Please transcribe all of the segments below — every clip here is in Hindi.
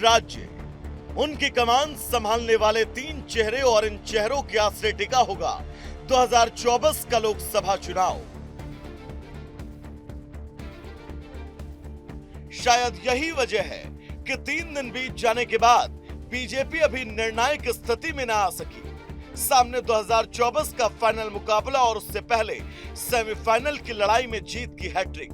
राज्य, उनकी कमान संभालने वाले 3 चेहरे और इन चेहरों के आश्रय टिका होगा 2024 का लोकसभा चुनाव। शायद यही वजह है कि 3 दिन बीत जाने के बाद बीजेपी अभी निर्णायक स्थिति में ना आ सकी। सामने 2024 का फाइनल मुकाबला और उससे पहले सेमीफाइनल की लड़ाई में जीत की हैट्रिक।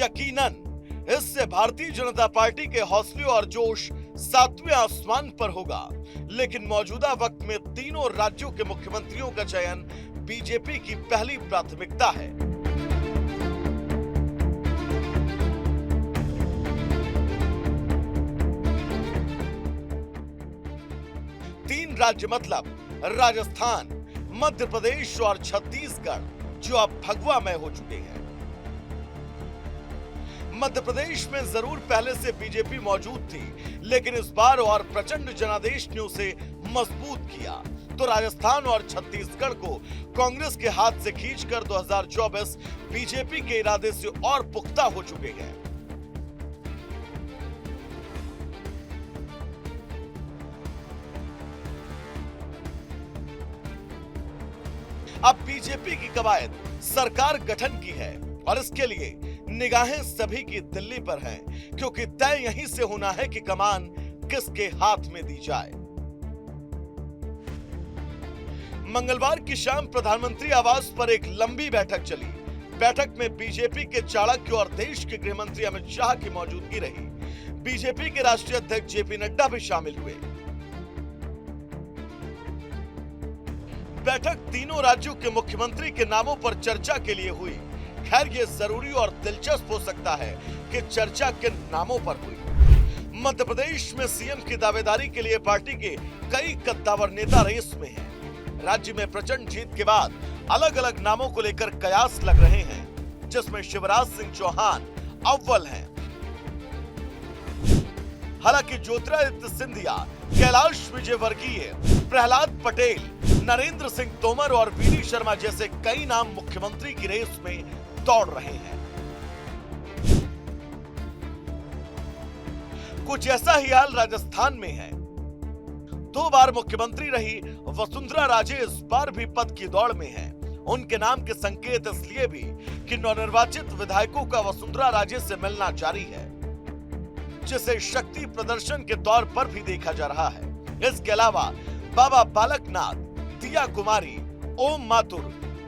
यकीनन इससे भारतीय जनता पार्टी के हौसले और जोश 7वें आसमान पर होगा। लेकिन मौजूदा वक्त में तीनों राज्यों के मुख्यमंत्रियों का चयन बीजेपी की पहली प्राथमिकता है। 3 राज्य मतलब राजस्थान, मध्य प्रदेश और छत्तीसगढ़, जो अब भगवामय हो चुके हैं। मध्य प्रदेश में जरूर पहले से बीजेपी मौजूद थी, लेकिन इस बार और प्रचंड जनादेश ने उसे मजबूत किया। तो राजस्थान और छत्तीसगढ़ को कांग्रेस के हाथ से खींचकर 2024 बीजेपी के इरादे से और पुख्ता हो चुके हैं। अब बीजेपी की कवायद सरकार गठन की है और इसके लिए निगाहें सभी की दिल्ली पर हैं, क्योंकि तय यहीं से होना है कि कमान किसके हाथ में दी जाए। मंगलवार की शाम प्रधानमंत्री आवास पर एक लंबी बैठक चली। बैठक में बीजेपी के चाणक्य और देश के गृह मंत्री अमित शाह की मौजूदगी रही। बीजेपी के राष्ट्रीय अध्यक्ष जेपी नड्डा भी शामिल हुए। बैठक तीनों राज्यों के मुख्यमंत्री के नामों पर चर्चा के लिए हुई। खैर ये जरूरी और दिलचस्प हो सकता है कि चर्चा किन नामों पर हुई। मध्य प्रदेश में सीएम की दावेदारी के लिए पार्टी के कई कद्दावर नेता रेस में हैं। राज्य में प्रचंड जीत के बाद अलग अलग नामों को लेकर कयास लग रहे हैं, जिसमें शिवराज सिंह चौहान अव्वल हैं। हालांकि ज्योतिरादित्य सिंधिया, कैलाश विजयवर्गीय, प्रहलाद पटेल, नरेंद्र सिंह तोमर और वीडी शर्मा जैसे कई नाम मुख्यमंत्री की रेस में दौड़ रहे हैं। कुछ ऐसा ही हाल राजस्थान में है। 2 बार मुख्यमंत्री रही वसुंधरा राजे इस बार भी पद की दौड़ में हैं। उनके नाम के संकेत इसलिए भी कि नवनिर्वाचित विधायकों का वसुंधरा राजे से मिलना जारी है, जिसे शक्ति प्रदर्शन के तौर पर भी देखा जा रहा है। इसके अलावा बाबा बालकनाथ, दिया कुमारी, ओम माथुर,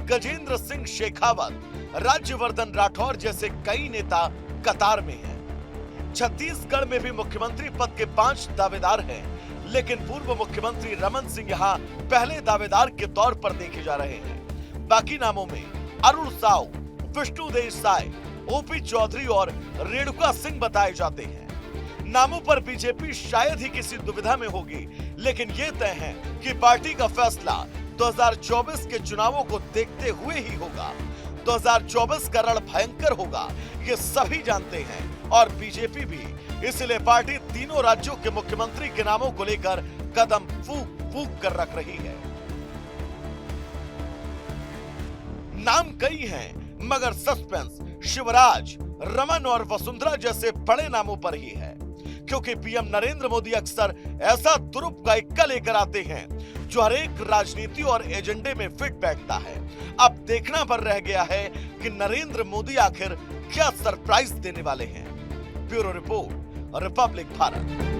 गजेंद्र सिंह शेखावत, राज्यवर्धन राठौर जैसे कई नेता कतार में हैं। छत्तीसगढ़ में भी मुख्यमंत्री पद के 5 दावेदार हैं, लेकिन पूर्व मुख्यमंत्री रमन सिंह यहां पहले दावेदार के तौर पर देखे जा रहे हैं। बाकी नामों में अरुण साव, विष्णु देसाई, ओपी चौधरी और रेणुका सिंह बताए जाते हैं। नामों पर बीजेपी शायद ही किसी दुविधा में होगी, लेकिन यह तय है कि पार्टी का फैसला 2024 के चुनावों को देखते हुए ही होगा। 2024 का रण भयंकर होगा, ये सभी जानते हैं और बीजेपी भी। इसलिए पार्टी तीनों राज्यों के मुख्यमंत्री के नामों को लेकर कदम फूंक फूंक कर रख रही है। नाम कई हैं, मगर सस्पेंस शिवराज, रमन और वसुंधरा जैसे बड़े नामों पर ही है, क्योंकि पीएम नरेंद्र मोदी अक्सर ऐसा तुरुप का इक्का लेकर आते हैं जो हर एक राजनीति और एजेंडे में फिट बैठता है। अब देखना पर रह गया है कि नरेंद्र मोदी आखिर क्या सरप्राइज देने वाले हैं। Bureau report, Republic Bharat.